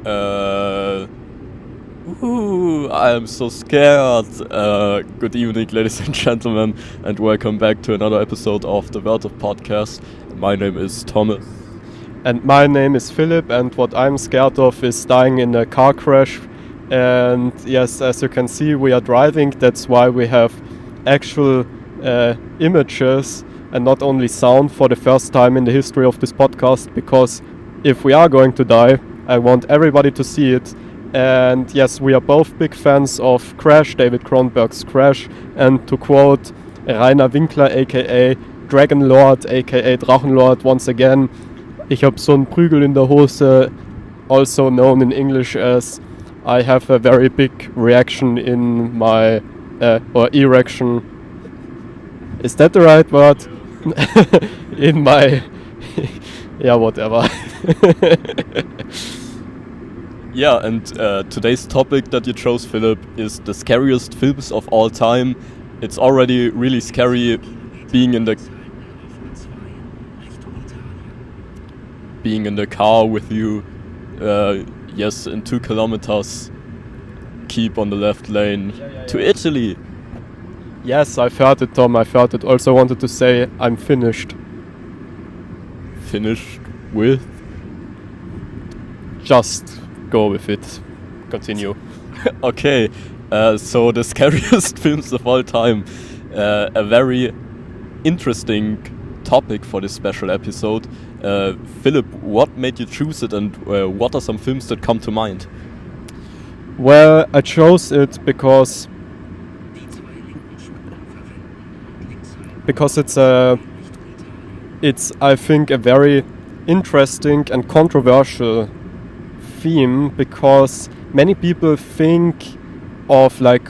Uh, I'm so scared. Good evening, ladies and gentlemen, and welcome back to another episode of the World of Podcast. My name is Thomas. And my name is Philip, and what I'm scared of is dying in a car crash. And yes, as you can see, we are driving. That's why we have actual images and not only sound for the first time in the history of this podcast, because if we are going to die, I want everybody to see it. And yes, we are both big fans of Crash, David Cronenberg's Crash, and to quote Rainer Winkler aka Dragon Lord aka Drachenlord once again, ich hab so einen Prügel in der Hose, also known in English as I have a very big reaction in my or erection. Is that the right word? In my yeah, whatever. Yeah, and today's topic that you chose, Philip, is the scariest films of all time. It's already really scary being in the car with you. Yes, in 2 kilometers. Keep on the left lane to Italy. Yes, I've heard it, Tom. I've heard it. Also wanted to say I'm finished. Finished with? Just go with it. Continue. Okay, so the scariest films of all time. A very interesting topic for this special episode. Philip, what made you choose it, and what are some films that come to mind? Well, I chose it because it's I think a very interesting and controversial theme, because many people think of like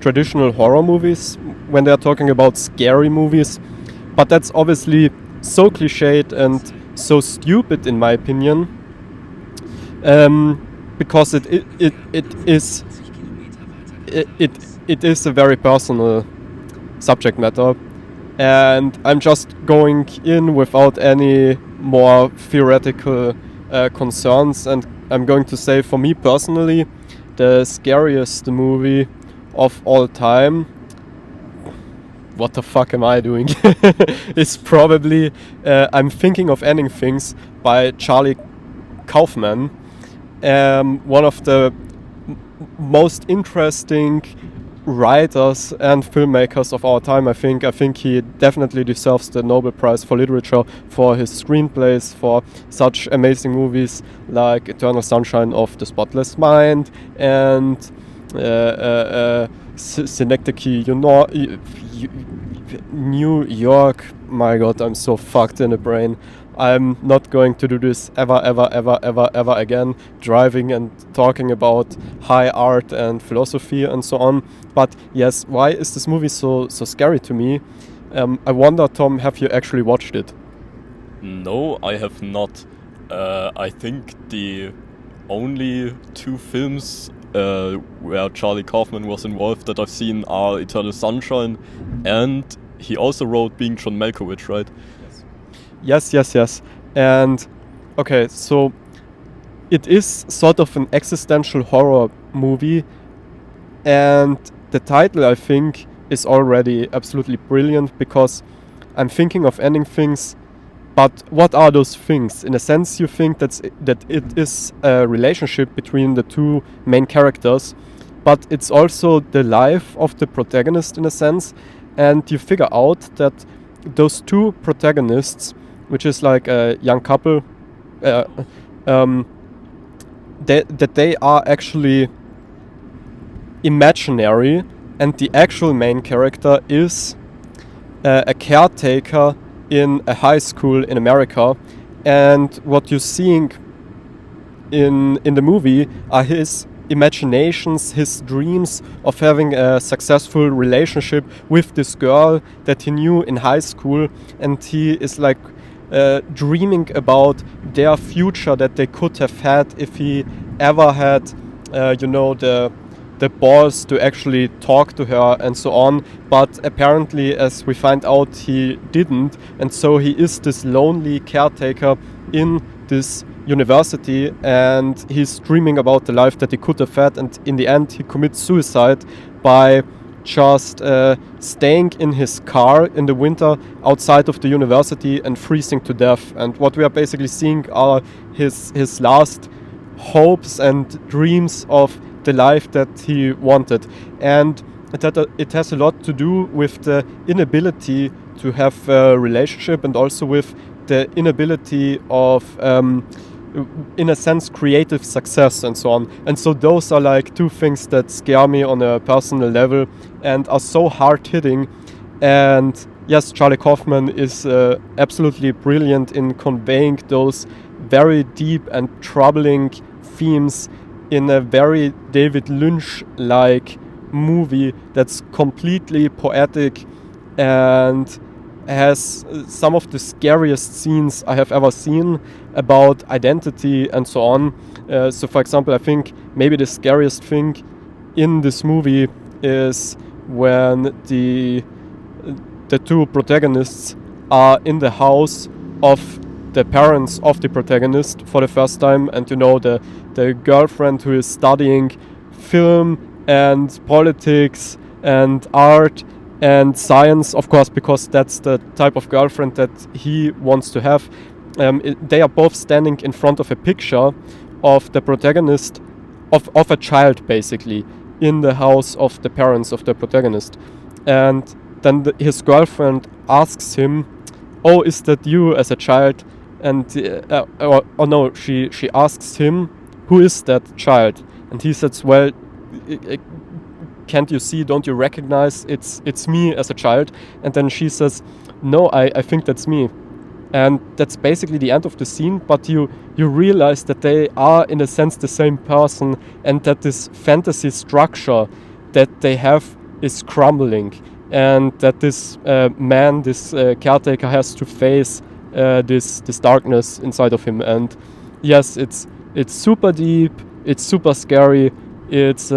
traditional horror movies when they're talking about scary movies, but that's obviously so cliched and so stupid in my opinion, because it is a very personal subject matter, and I'm just going in without any more theoretical concerns, and I'm going to say, for me personally, the scariest movie of all time, what the fuck am I doing? It's probably I'm Thinking of Ending Things by Charlie Kaufman, one of the most interesting writers and filmmakers of our time. I think he definitely deserves the Nobel Prize for Literature for his screenplays for such amazing movies like Eternal Sunshine of the Spotless Mind and Synecdoche, New York. My god, I'm so fucked in the brain. I'm not going to do this ever again, driving and talking about high art and philosophy and so on. But yes, why is this movie so scary to me? I wonder, Tom, have you actually watched it? No, I have not. I think the only 2 films where Charlie Kaufman was involved that I've seen are Eternal Sunshine, and he also wrote Being John Malkovich, right? Yes. And okay, so it is sort of an existential horror movie, and the title, I think, is already absolutely brilliant, because I'm thinking of ending things. But what are those things? In a sense, you think that it is a relationship between the 2 main characters, but it's also the life of the protagonist in a sense, and you figure out that those 2 protagonists, which is like a young couple, that they are actually imaginary, and the actual main character is a caretaker in a high school in America, and what you're seeing in the movie are his imaginations, his dreams of having a successful relationship with this girl that he knew in high school, and he is like dreaming about their future that they could have had if he ever had the balls to actually talk to her and so on, but apparently, as we find out, he didn't, and so he is this lonely caretaker in this university, and he's dreaming about the life that he could have had, and in the end he commits suicide by just staying in his car in the winter outside of the university and freezing to death. And what we are basically seeing are his last hopes and dreams of the life that he wanted. And it has a lot to do with the inability to have a relationship, and also with the inability of in a sense creative success and so on. And so those are like two things that scare me on a personal level and are so hard-hitting. And yes, Charlie Kaufman is absolutely brilliant in conveying those very deep and troubling themes in a very David Lynch-like movie that's completely poetic and has some of the scariest scenes I have ever seen about identity and so on. So for example, I think maybe the scariest thing in this movie is when the two protagonists are in the house of the parents of the protagonist for the first time, and you know, the girlfriend who is studying film and politics and art and science, of course, because that's the type of girlfriend that he wants to have. They are both standing in front of a picture of the protagonist, of a child basically, in the house of the parents of the protagonist. And then his girlfriend asks him, "Oh, is that you as a child?" And no, she asks him, "Who is that child?" And he says, "Well, can't you see, don't you recognize it's me as a child?" And then she says, "No, I think that's me." And that's basically the end of the scene, but you realize that they are in a sense the same person, and that this fantasy structure that they have is crumbling, and that this man, this caretaker, has to face this darkness inside of him. And yes, it's super deep, it's super scary, it's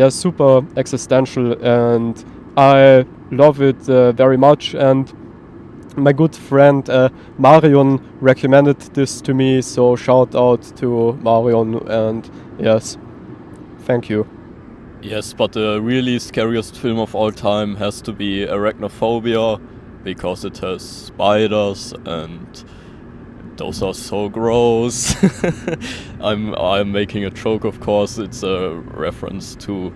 super existential, and I love it very much. And my good friend Marion recommended this to me, so shout out to Marion, and yes, thank you. Yes, but the really scariest film of all time has to be Arachnophobia, because it has spiders and those are so gross. I'm making a joke, of course. It's a reference to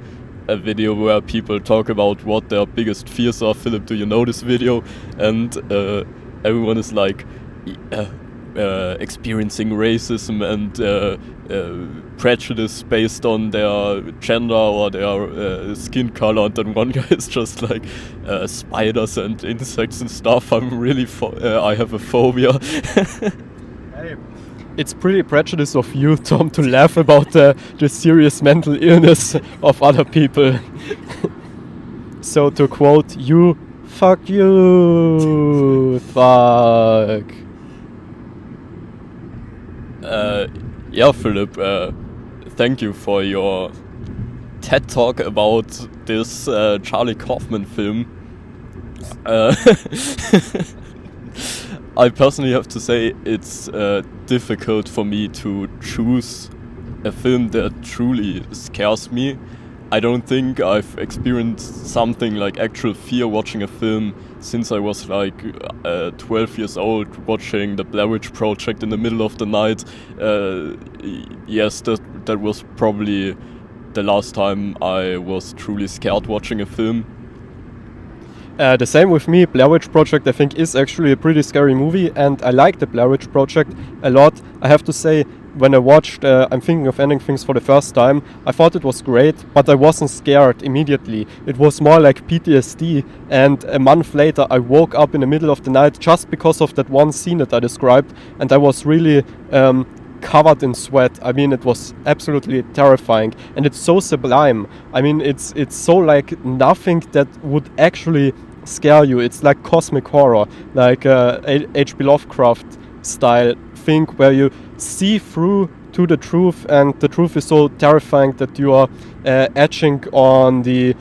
a video where people talk about what their biggest fears are. Philip, do you know this video? And everyone is like experiencing racism and prejudice based on their gender or their skin color, and then one guy is just like spiders and insects and stuff. I'm really I have a phobia. Hey, it's pretty prejudice of you, Tom, to laugh about the serious mental illness of other people. So to quote you, fuck you, fuck. Yeah, Philip, thank you for your TED Talk about this Charlie Kaufman film. I personally have to say it's difficult for me to choose a film that truly scares me. I don't think I've experienced something like actual fear watching a film since I was like 12 years old, watching the Blair Witch Project in the middle of the night. Yes, that was probably the last time I was truly scared watching a film. The same with me. Blair Witch Project, I think, is actually a pretty scary movie, and I like the Blair Witch Project a lot. I have to say, when I watched I'm Thinking of Ending Things for the first time, I thought it was great, but I wasn't scared immediately. It was more like PTSD, and a month later I woke up in the middle of the night just because of that one scene that I described, and I was really covered in sweat. I mean, it was absolutely terrifying, and it's so sublime. I mean, it's so like nothing that would actually scare you. It's like cosmic horror, like H.P. Lovecraft style thing, where you see through to the truth, and the truth is so terrifying that you are edging on the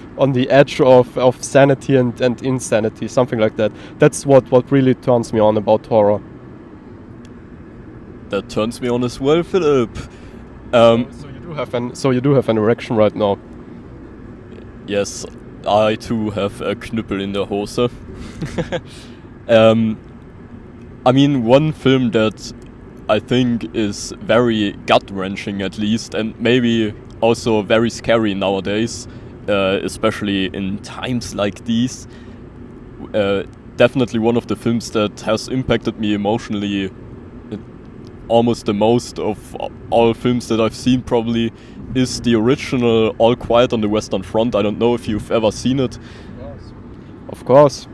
edge of sanity and insanity, something like that. That's what really turns me on about horror. That turns me on as well, Philip. So you do have an erection right now. Yes, I too have a Knüppel in der Hose. I mean, one film that I think is very gut-wrenching at least, and maybe also very scary nowadays, especially in times like these. Definitely one of the films that has impacted me emotionally almost the most of all films that I've seen probably is the original All Quiet on the Western Front. I don't know if you've ever seen it. Of course.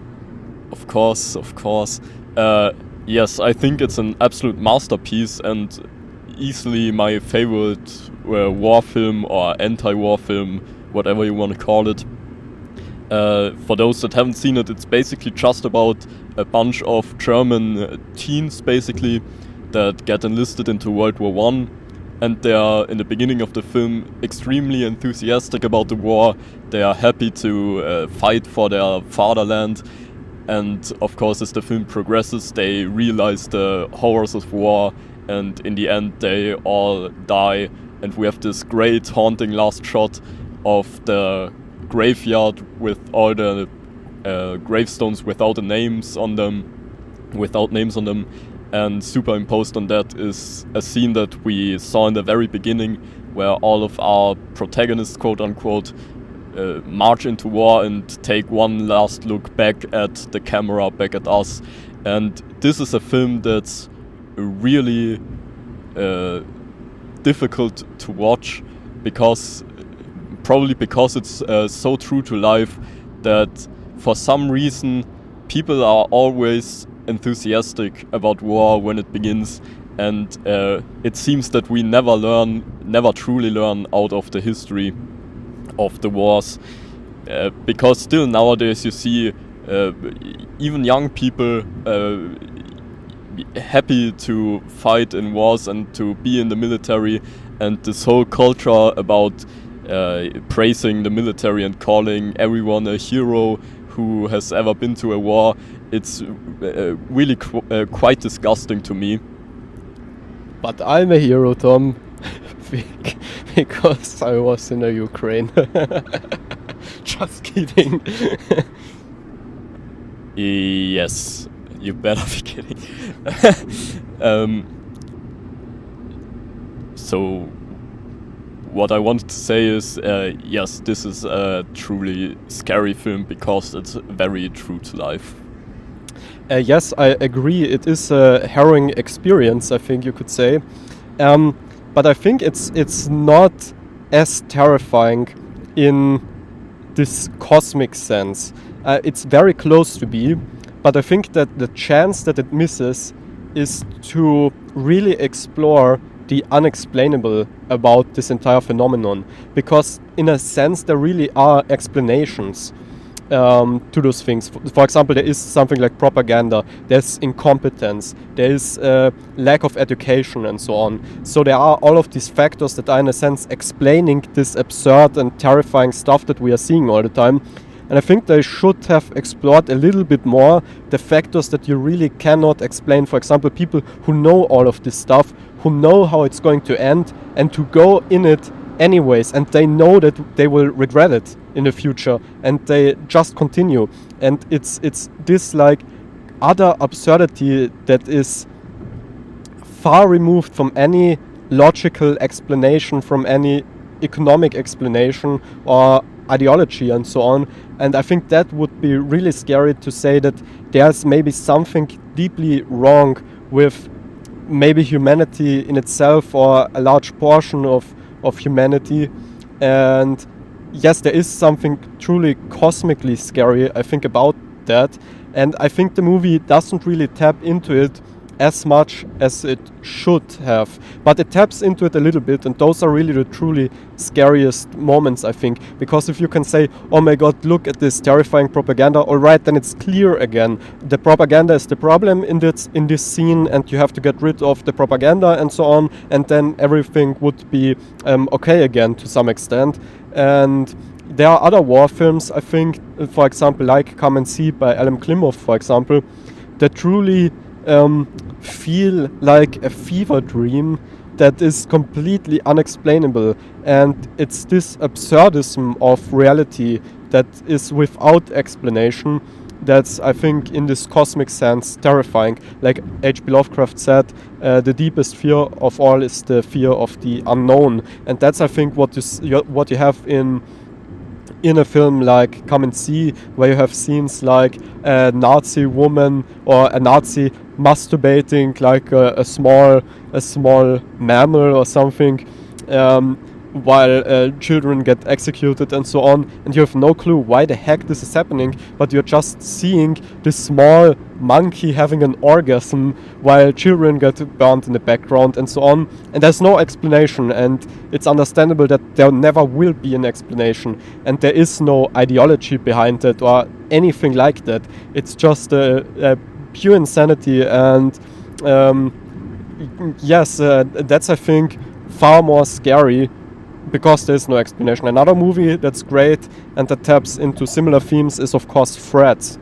Yes, I think it's an absolute masterpiece and easily my favorite war film or anti-war film, whatever you want to call it. For those that haven't seen it, it's basically just about a bunch of German teens basically that get enlisted into World War I, and they are, in the beginning of the film, extremely enthusiastic about the war. They are happy to fight for their fatherland, and of course as the film progresses they realize the horrors of war, and in the end they all die, and we have this great haunting last shot of the graveyard with all the gravestones without names on them, and superimposed on that is a scene that we saw in the very beginning where all of our protagonists, quote unquote, march into war and take one last look back at the camera, back at us. And this is a film that's really difficult to watch probably because it's so true to life that for some reason people are always enthusiastic about war when it begins, and it seems that we never truly learn out of the history of the wars, because still nowadays you see even young people happy to fight in wars and to be in the military, and this whole culture about praising the military and calling everyone a hero who has ever been to a war, it's really quite disgusting to me. But I'm a hero, Tom, because I was in the Ukraine. Just kidding. Yes, you better be kidding. So what I wanted to say is, yes, this is a truly scary film because it's very true to life. Yes, I agree. It is a harrowing experience, I think you could say. But I think it's not as terrifying in this cosmic sense. It's very close to be, but I think that the chance that it misses is to really explore the unexplainable about this entire phenomenon, because in a sense there really are explanations to those things. For example, there is something like propaganda, there's incompetence, there is lack of education and so on. So there are all of these factors that are in a sense explaining this absurd and terrifying stuff that we are seeing all the time. And I think they should have explored a little bit more the factors that you really cannot explain. For example, people who know all of this stuff, who know how it's going to end, and to go in it anyways, and they know that they will regret it in the future, and they just continue. And it's this like utter absurdity that is far removed from any logical explanation, from any economic explanation or ideology and so on. And I think that would be really scary, to say that there's maybe something deeply wrong with maybe humanity in itself, or a large portion of humanity. And yes, there is something truly cosmically scary, I think, about that. And I think the movie doesn't really tap into it as much as it should have, but it taps into it a little bit, and those are really the truly scariest moments, I think, because if you can say, oh my god, look at this terrifying propaganda, alright, then it's clear again. The propaganda is the problem in this scene, and you have to get rid of the propaganda and so on, and then everything would be okay again to some extent. And there are other war films, I think, for example, like Come and See by Alan Klimov, for example, that truly feel like a fever dream that is completely unexplainable, and it's this absurdism of reality that is without explanation that's, I think, in this cosmic sense terrifying. Like H.P. Lovecraft said, the deepest fear of all is the fear of the unknown, and that's, I think, what you have in a film like Come and See, where you have scenes like a Nazi woman or a Nazi masturbating like a small mammal or something, while children get executed and so on, and you have no clue why the heck this is happening, but you're just seeing this small monkey having an orgasm while children get burned in the background and so on, and there's no explanation, and it's understandable that there never will be an explanation, and there is no ideology behind it or anything like that. It's just a pure insanity, and that's, I think, far more scary because there's no explanation. Another movie that's great and that taps into similar themes is, of course, Threads.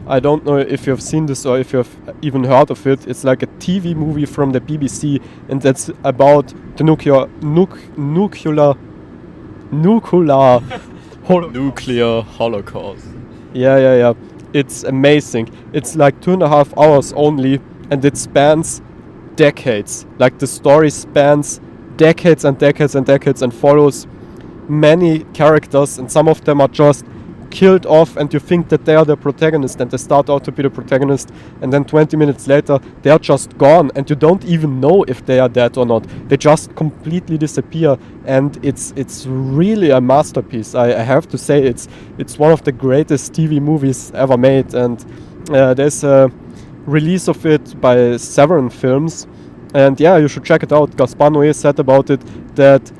I don't know if you've seen this or if you've even heard of it. It's like a TV movie from the BBC, and that's about the nuclear holocaust. Yeah. It's amazing. It's like 2.5 hours only, and it spans decades. Like the story spans decades and decades and decades and follows many characters, and some of them are just killed off, and you think that they are the protagonist, and they start out to be the protagonist, and then 20 minutes later they are just gone, and you don't even know if they are dead or not. They just completely disappear, and it's really a masterpiece. I have to say, it's one of the greatest TV movies ever made, and there's a release of it by Severin Films, and yeah, you should check it out. Gaspar Noé said about it that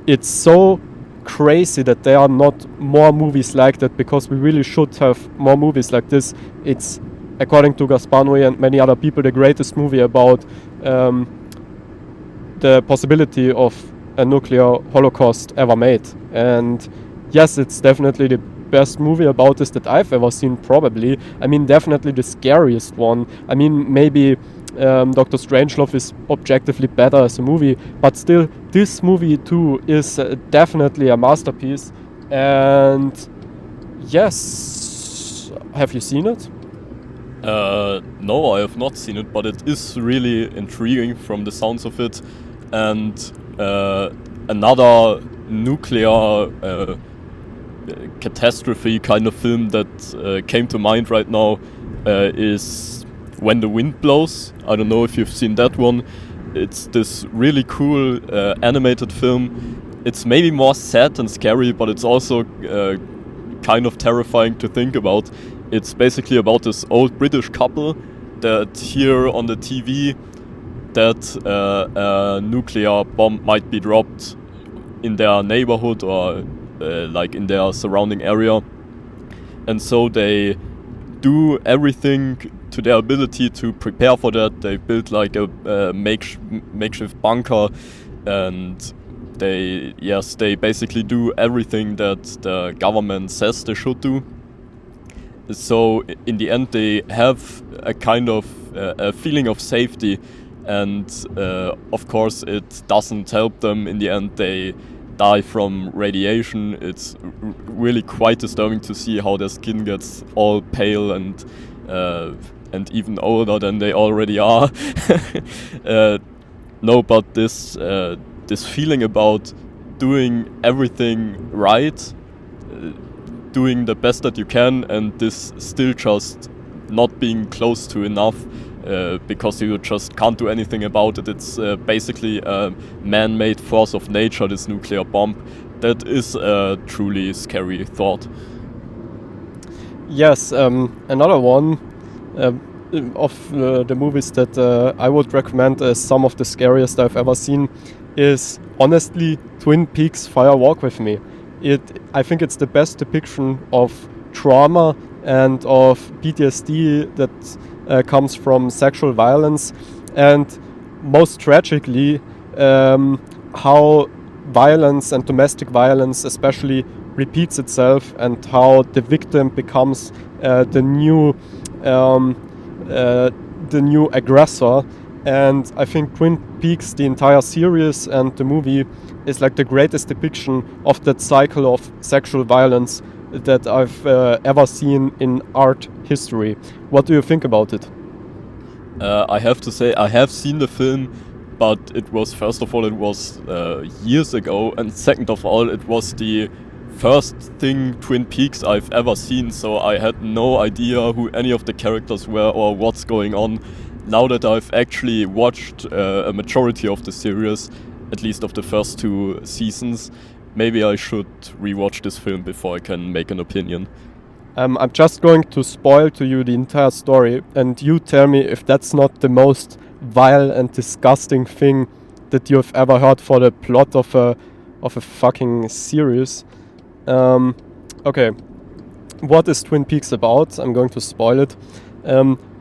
it's so crazy that there are not more movies like that, because we really should have more movies like this. It's, according to Gaspar Noé and many other people, the greatest movie about the possibility of a nuclear holocaust ever made. And yes, it's definitely the best movie about this that I've ever seen, probably. I mean, definitely the scariest one. I mean, maybe Dr. Strangelove is objectively better as a movie, but still, this movie too is definitely a masterpiece. And yes, have you seen it? No, I have not seen it, but it is really intriguing from the sounds of it. And another nuclear catastrophe kind of film that came to mind right now is When the Wind Blows. I don't know if you've seen that one. It's this really cool animated film. It's maybe more sad and scary, but it's also kind of terrifying to think about. It's basically about this old British couple that hear on the TV that a nuclear bomb might be dropped in their neighborhood or like in their surrounding area. And so they do everything to their ability to prepare for that. They build like a makeshift bunker, and they basically do everything that the government says they should do. So in the end they have a kind of a feeling of safety, and of course it doesn't help them. In the end they die from radiation. It's really quite disturbing to see how their skin gets all pale and even older than they already are. No, but this feeling about doing everything right, doing the best that you can, and this still just not being close to enough, because you just can't do anything about it. It's basically a man-made force of nature, this nuclear bomb. That is a truly scary thought. Yes, another one of the movies that I would recommend as some of the scariest I've ever seen is honestly Twin Peaks: Fire Walk with Me. I think it's the best depiction of trauma and of PTSD that comes from sexual violence, and most tragically how violence and domestic violence especially repeats itself, and how the victim becomes the new the new aggressor. And I think Twin Peaks, the entire series and the movie, is like the greatest depiction of that cycle of sexual violence that I've ever seen in art history. What do you think about it? I have to say, I have seen the film, but it was, first of all, it was years ago, and second of all, it was the first thing Twin Peaks I've ever seen, so I had no idea who any of the characters were or what's going on. Now that I've actually watched a majority of the series, at least of the first 2 seasons, maybe I should rewatch this film before I can make an opinion. I'm just going to spoil to you the entire story, and you tell me if that's not the most vile and disgusting thing that you've ever heard for the plot of a fucking series. Okay, what is Twin Peaks about? I'm going to spoil it.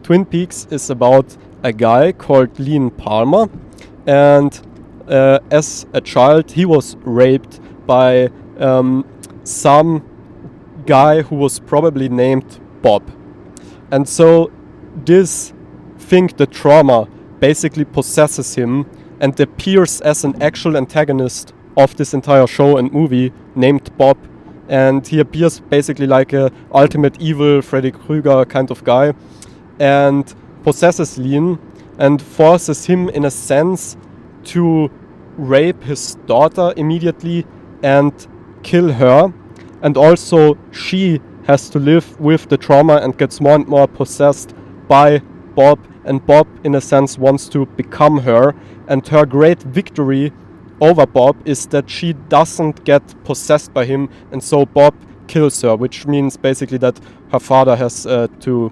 Twin Peaks is about a guy called Leon Palmer, and as a child he was raped by some guy who was probably named Bob. And so this thing, the trauma, basically possesses him and appears as an actual antagonist of this entire show and movie named Bob. And he appears basically like a ultimate evil Freddy Krueger kind of guy, and possesses Leon and forces him in a sense to rape his daughter immediately and kill her. And also she has to live with the trauma and gets more and more possessed by Bob, and Bob in a sense wants to become her. And her great victory over Bob is that she doesn't get possessed by him, and so Bob kills her, which means basically that her father has to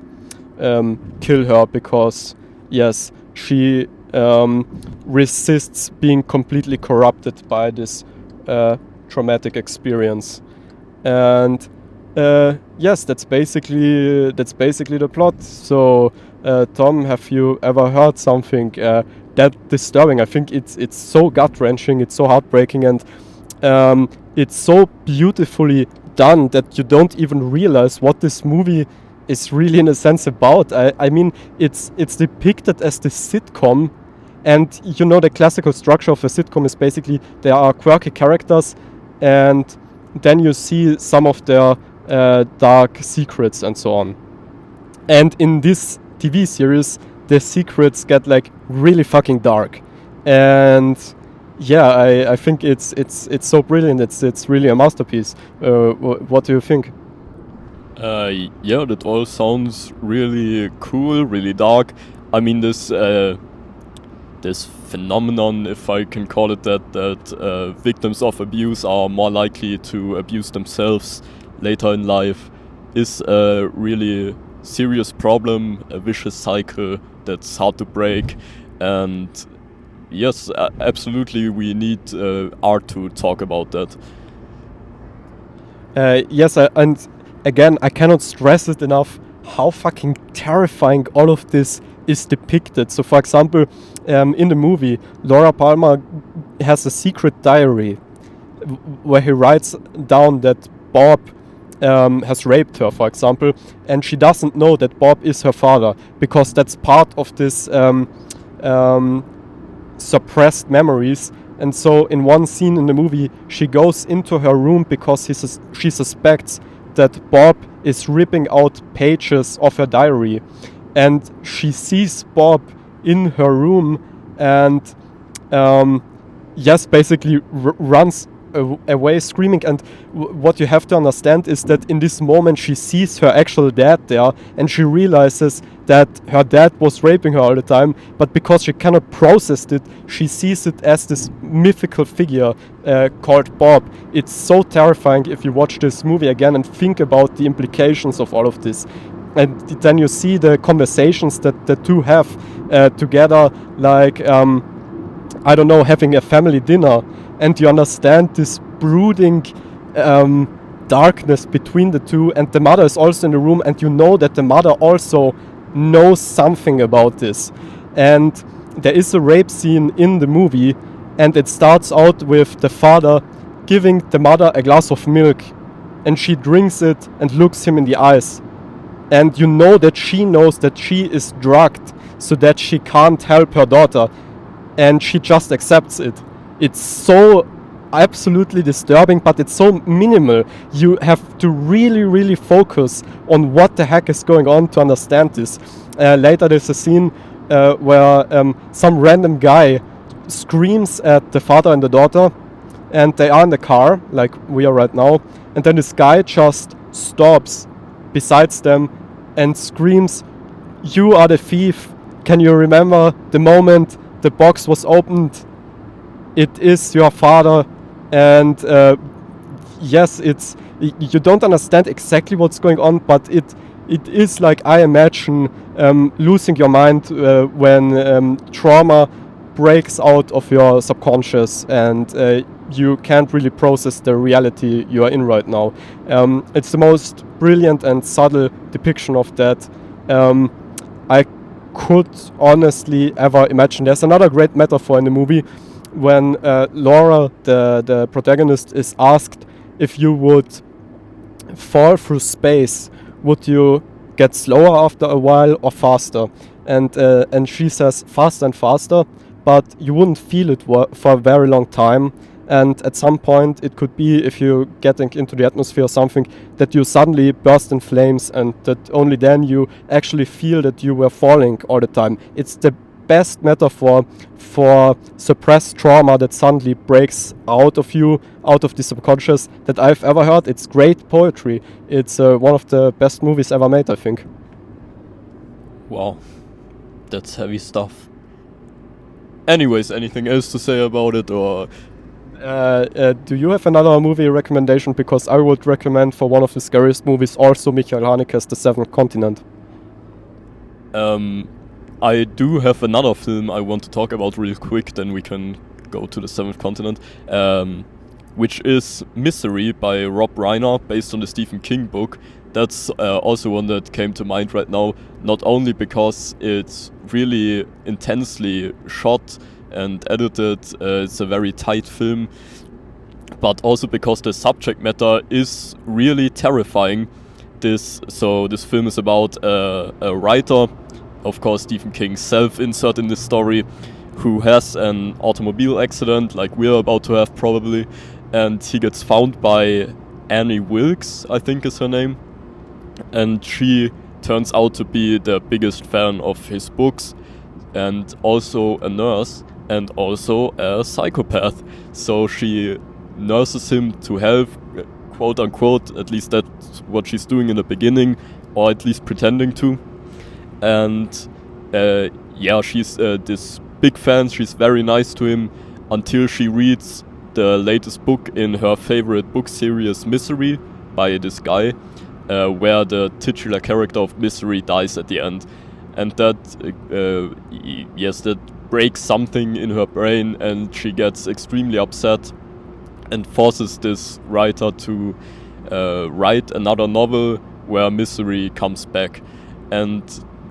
kill her because, yes, she resists being completely corrupted by this traumatic experience. And yes, that's basically the plot. So Tom, have you ever heard something that disturbing? I think it's so gut-wrenching, it's so heartbreaking, and it's so beautifully done that you don't even realize what this movie is really in a sense about. I mean, it's depicted as the sitcom, and you know the classical structure of a sitcom is basically there are quirky characters, and then you see some of their dark secrets and so on. And in this TV series, the secrets get like really fucking dark. And yeah, I think it's so brilliant. It's really a masterpiece. What do you think? Yeah, that all sounds really cool, really dark. I mean, this phenomenon, if I can call it that victims of abuse are more likely to abuse themselves later in life, is a really serious problem, a vicious cycle that's hard to break. And yes, absolutely, we need art to talk about that. Yes, and again, I cannot stress it enough how fucking terrifying all of this is depicted. So, for example, in the movie, Laura Palmer has a secret diary where he writes down that Bob has raped her, for example, and she doesn't know that Bob is her father because that's part of this suppressed memories. And so in one scene in the movie, she goes into her room because she suspects that Bob is ripping out pages of her diary, and she sees Bob in her room and yes, basically runs away screaming. And what you have to understand is that in this moment she sees her actual dad there, and she realizes that her dad was raping her all the time, but because she cannot process it, she sees it as this mythical figure called Bob. It's so terrifying if you watch this movie again and think about the implications of all of this. And then you see the conversations that the two have together, like I don't know, having a family dinner, and you understand this brooding darkness between the two. And the mother is also in the room, and you know that the mother also knows something about this. And there is a rape scene in the movie, and it starts out with the father giving the mother a glass of milk, and she drinks it and looks him in the eyes. And you know that she knows that she is drugged. so that she can't help her daughter, and she just accepts it. It's so absolutely disturbing, but it's so minimal. You have to really focus on what the heck is going on to understand this. Later there's a scene where some random guy screams at the father and the daughter, and they are in the car like we are right now, and then this guy just stops besides them and screams, "You are the thief. Can you remember the moment the box was opened? It is your father." And yes, it's, you don't understand exactly what's going on, but it is like, I imagine, losing your mind when trauma breaks out of your subconscious and you can't really process the reality you are in right now. It's the most brilliant and subtle depiction of that I could honestly ever imagine. There's another great metaphor in the movie when Laura, the protagonist, is asked if you would fall through space, would you get slower after a while or faster? And she says faster and faster, but you wouldn't feel it for a very long time. And at some point it could be, if you getting into the atmosphere or something, that you suddenly burst in flames, and that only then you actually feel that you were falling all the time. It's the best metaphor for suppressed trauma that suddenly breaks out of you, out of the subconscious, that I've ever heard. It's great poetry. It's one of the best movies ever made, I think. Wow, that's heavy stuff. Anyways, anything else to say about it, or? Do you have another movie recommendation? Because I would recommend for one of the scariest movies also Michael Haneke's The Seventh Continent. I do have another film I want to talk about real quick, then we can go to The Seventh Continent, which is Misery by Rob Reiner, based on the Stephen King book. That's also one that came to mind right now, not only because it's really intensely shot and edited, it's a very tight film, but also because the subject matter is really terrifying. This film is about a writer, of course Stephen King's self-insert in this story, who has an automobile accident, like we're about to have probably, and he gets found by Annie Wilkes, I think is her name, and she turns out to be the biggest fan of his books, and also a nurse, and also a psychopath. So she nurses him to health, quote unquote, at least that's what she's doing in the beginning, or at least pretending to. And she's this big fan, she's very nice to him, until she reads the latest book in her favorite book series, Misery, by this guy, where the titular character of Misery dies at the end. And that, that breaks something in her brain, and she gets extremely upset and forces this writer to write another novel where Misery comes back. And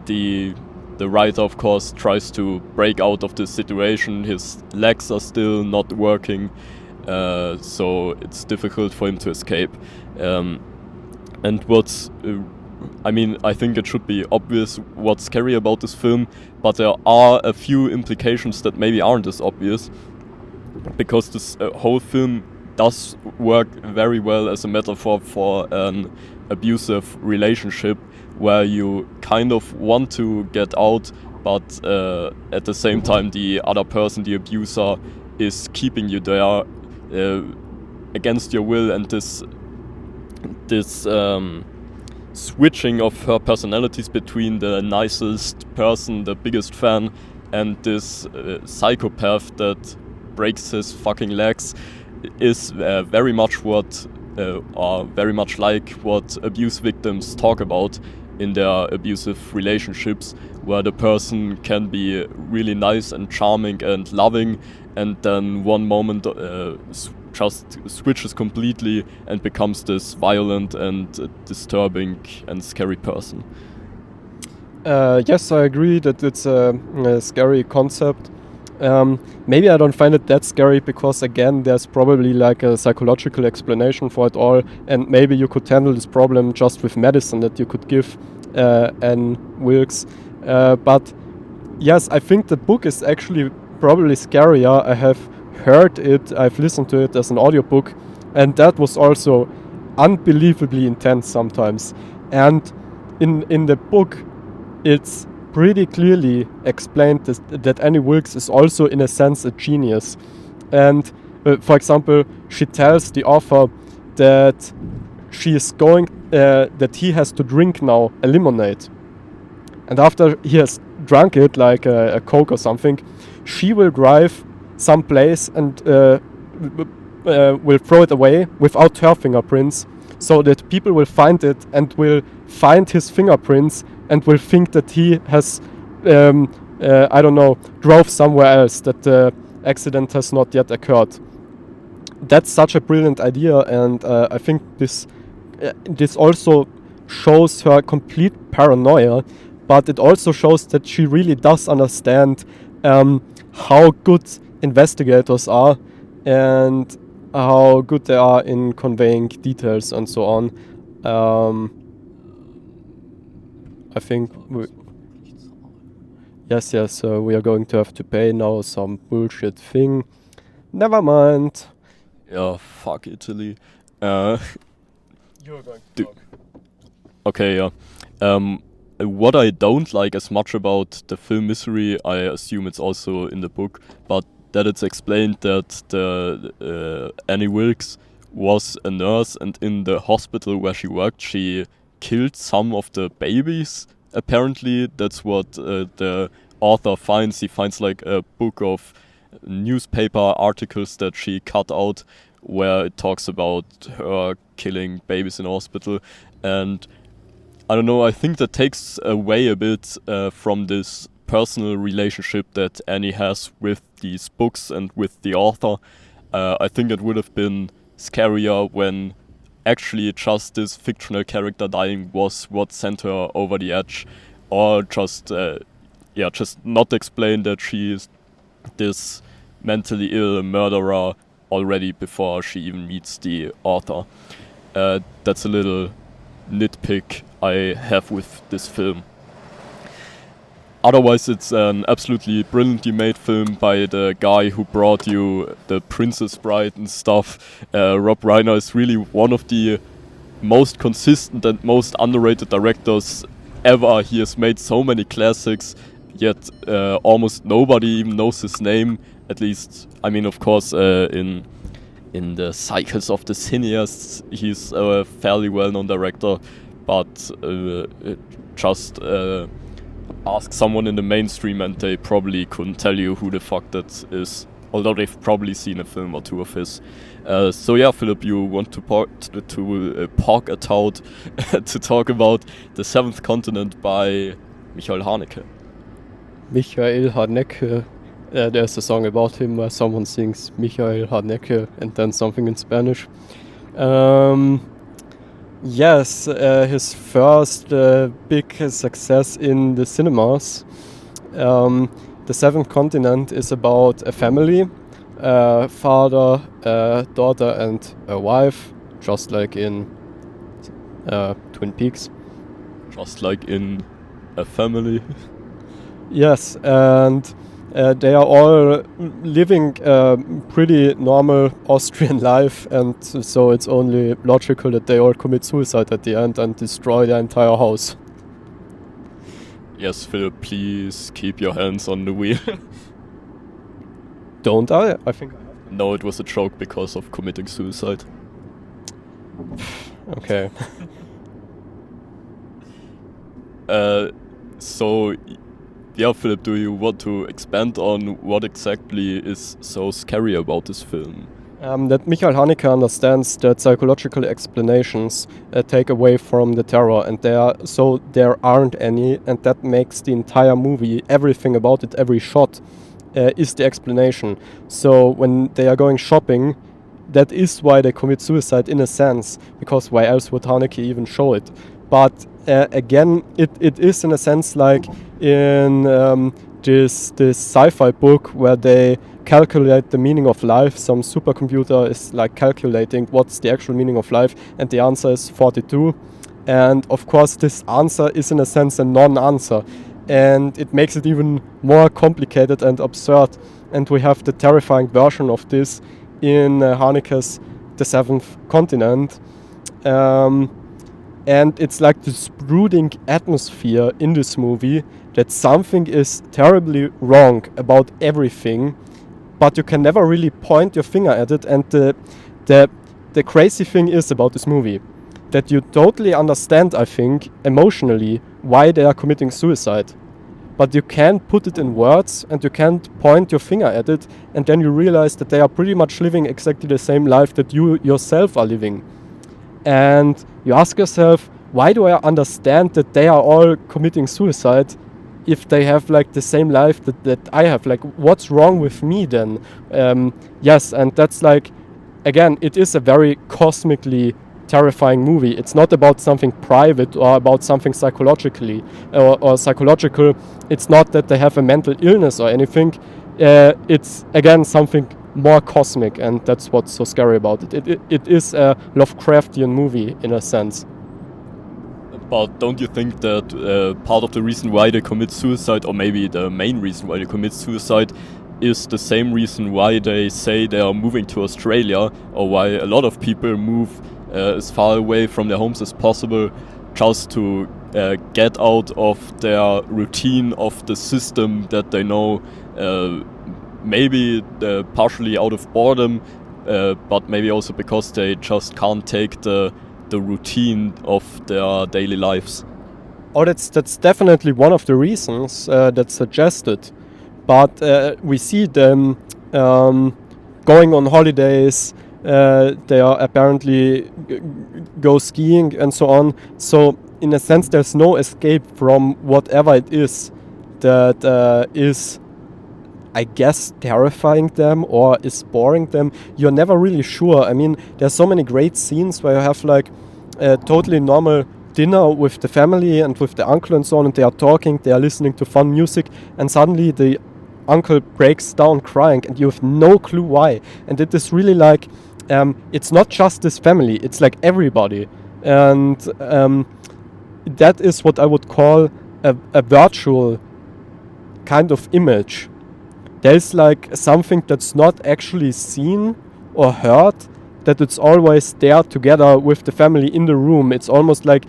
the writer, of course, tries to break out of this situation. His legs are still not working, so it's difficult for him to escape. And what's I think it should be obvious what's scary about this film, but there are a few implications that maybe aren't as obvious, because this whole film does work very well as a metaphor for an abusive relationship, where you kind of want to get out, but at the same time the other person, the abuser, is keeping you there against your will, and this switching of her personalities between the nicest person, the biggest fan, and this psychopath that breaks his fucking legs is very much very much like what abuse victims talk about in their abusive relationships, where the person can be really nice and charming and loving, and then one moment just switches completely and becomes this violent and disturbing and scary person. Yes, I agree that it's a scary concept. Maybe I don't find it that scary because, again, there's probably like a psychological explanation for it all, and maybe you could handle this problem just with medicine that you could give Anne Wilkes. But yes, I think the book is actually probably scarier. I have heard it, I've listened to it as an audiobook, and that was also unbelievably intense sometimes. And in the book, it's pretty clearly explained that Annie Wilkes is also, in a sense, a genius. And for example, she tells the author that she is going, that he has to drink now a lemonade. And after he has drunk it, like a Coke or something, she will drive someplace and will throw it away without her fingerprints, so that people will find it and will find his fingerprints and will think that he has, I don't know, drove somewhere else, that the accident has not yet occurred. That's such a brilliant idea, and I think this also shows her complete paranoia, but it also shows that she really does understand how good investigators are and how good they are in conveying details and so on. I think yes, we are going to have to pay now some bullshit thing. Never mind. Yeah, fuck Italy. You're going to talk. Okay, yeah. What I don't like as much about the film Misery, I assume it's also in the book, but that it's explained that Annie Wilkes was a nurse, and in the hospital where she worked, she killed some of the babies. Apparently, that's what the author finds. He finds like a book of newspaper articles that she cut out where it talks about her killing babies in a hospital. And I don't know, I think that takes away a bit from this personal relationship that Annie has with these books and with the author. I think it would have been scarier when actually just this fictional character dying was what sent her over the edge, or just not explain that she is this mentally ill murderer already before she even meets the author. That's a little nitpick I have with this film. Otherwise, it's an absolutely brilliantly made film by the guy who brought you The Princess Bride and stuff. Rob Reiner is really one of the most consistent and most underrated directors ever. He has made so many classics, yet almost nobody even knows his name. At least, I mean, of course, in the cycles of the cineasts, he's a fairly well-known director, but just ask someone in the mainstream and they probably couldn't tell you who the fuck that is, although they've probably seen a film or two of his. So yeah, Philipp, you want to park it out to talk about The Seventh Continent by Michael Haneke. Michael Haneke. There's a song about him where someone sings Michael Haneke and then something in Spanish. Yes, his first big success in the cinemas. The Seventh Continent is about a family, father, daughter and a wife, just like in Twin Peaks. Just like in a family. Yes, and they are all living a pretty normal Austrian life, and so it's only logical that they all commit suicide at the end and destroy their entire house. Yes, Philipp, please keep your hands on the wheel. Don't I? I think I have. No, it was a joke because of committing suicide. Okay. So, yeah, Philipp, do you want to expand on what exactly is so scary about this film? That Michael Haneke understands that psychological explanations take away from the terror, and there aren't any, and that makes the entire movie, everything about it, every shot, is the explanation. So when they are going shopping, that is why they commit suicide in a sense, because why else would Haneke even show it? But again, it is in a sense like in this sci-fi book where they calculate the meaning of life. Some supercomputer is like calculating what's the actual meaning of life, and the answer is 42. And of course, this answer is in a sense a non-answer. and it makes it even more complicated and absurd. And we have the terrifying version of this in Haneke's The Seventh Continent. And it's like this brooding atmosphere in this movie that something is terribly wrong about everything, but you can never really point your finger at it. And the crazy thing is about this movie that you totally understand, I think, emotionally why they are committing suicide. But you can't put it in words and you can't point your finger at it, and then you realize that they are pretty much living exactly the same life that you yourself are living. And you ask yourself, why do I understand that they are all committing suicide if they have like the same life that I have? Like, what's wrong with me then? Yes, and that's like, again, it is a very cosmically terrifying movie. It's not about something private or about something psychologically or psychological. It's not that they have a mental illness or anything. It's, again, something more cosmic, and that's what's so scary about it. It is a Lovecraftian movie in a sense. But don't you think that part of the reason why they commit suicide, or maybe the main reason why they commit suicide, is the same reason why they say they are moving to Australia, or why a lot of people move as far away from their homes as possible, just to get out of their routine, of the system that they know, maybe partially out of boredom, but maybe also because they just can't take the routine of their daily lives. Oh, that's definitely one of the reasons that's suggested. But we see them going on holidays. They are apparently go skiing and so on. So in a sense, there's no escape from whatever it is that is, I guess, terrifying them or is boring them. You're never really sure. I mean, there's so many great scenes where you have like a totally normal dinner with the family and with the uncle and so on, and they are talking, they are listening to fun music, and suddenly the uncle breaks down crying and you have no clue why. And it is really like, it's not just this family, it's like everybody. And that is what I would call a virtual kind of image. There's like something that's not actually seen or heard, that it's always there together with the family in the room. It's almost like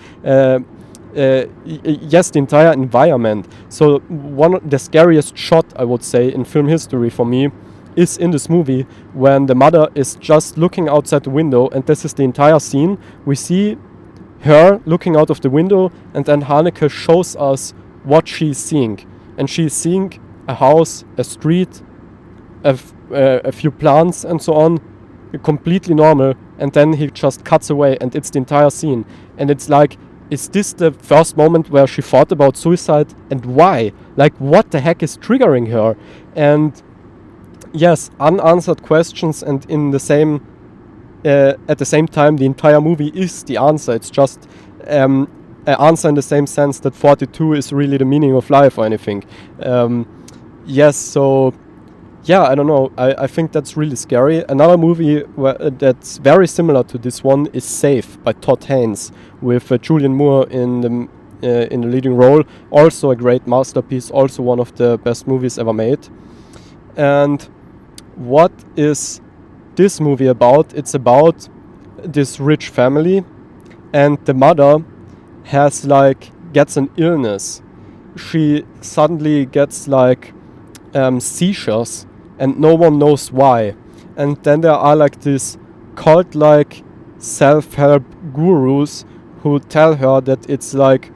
yes, the entire environment. So the scariest shot, I would say, in film history for me is in this movie when the mother is just looking outside the window, and this is the entire scene. We see her looking out of the window, and then Haneke shows us what she's seeing. And she's seeing a house, a street, a few plants and so on, completely normal, and then he just cuts away and it's the entire scene. And it's like, is this the first moment where she thought about suicide, and why? Like, what the heck is triggering her? And yes, unanswered questions, and in the same at the same time the entire movie is the answer. It's just an answer in the same sense that 42 is really the meaning of life or anything. Yes, so yeah, I don't know. I think that's really scary. Another movie that's very similar to this one is Safe by Todd Haynes, with Julianne Moore in the leading role. Also a great masterpiece, also one of the best movies ever made. And what is this movie about? It's about this rich family, and the mother gets an illness. She suddenly gets seizures, and no one knows why. And then there are like these cult-like self-help gurus who tell her that it's like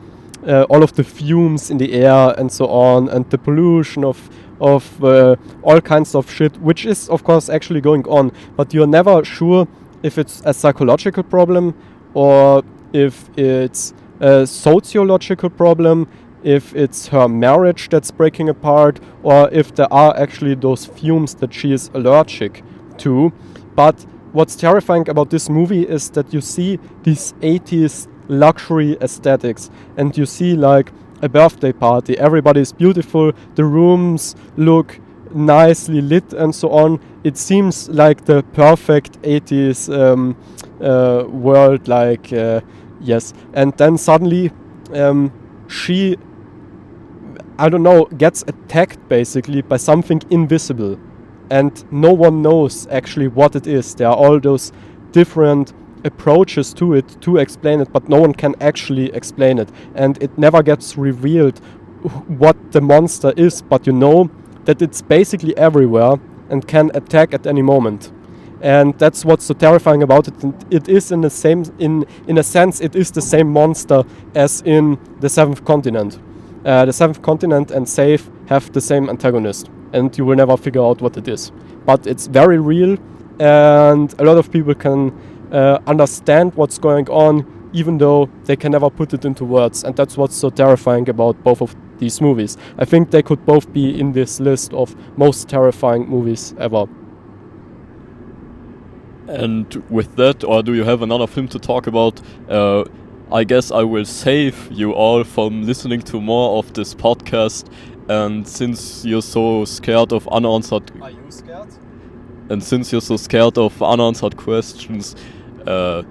all of the fumes in the air and so on, and the pollution of all kinds of shit, which is of course actually going on, but you're never sure if it's a psychological problem or if it's a sociological problem, if it's her marriage that's breaking apart, or if there are actually those fumes that she is allergic to. But what's terrifying about this movie is that you see these 80s luxury aesthetics, and you see like a birthday party, everybody's beautiful, the rooms look nicely lit and so on. It seems like the perfect 80s world, yes. And then suddenly she I don't know, gets attacked basically by something invisible, and no one knows actually what it is. There are all those different approaches to it to explain it, but no one can actually explain it, and it never gets revealed what the monster is, but you know that it's basically everywhere and can attack at any moment. And that's what's so terrifying about it. And it is in a sense, it is the same monster as in the Seventh Continent. The Seventh Continent and Safe have the same antagonist, and you will never figure out what it is. But it's very real, and a lot of people can understand what's going on, even though they can never put it into words. And that's what's so terrifying about both of these movies. I think they could both be in this list of most terrifying movies ever. And with that, or do you have another film to talk about? I guess I will save you all from listening to more of this podcast. And since you're so scared of unanswered... Are you scared? And since you're so scared of unanswered questions... the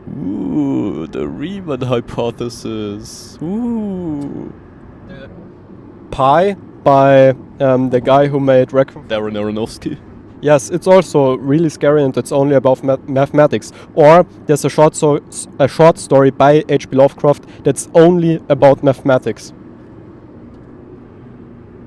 Riemann hypothesis. Ooh. Pi by the guy who made Requiem. Darren Aronofsky. Yes, it's also really scary, and it's only about mathematics. Or there's a short story by H.P. Lovecraft that's only about mathematics.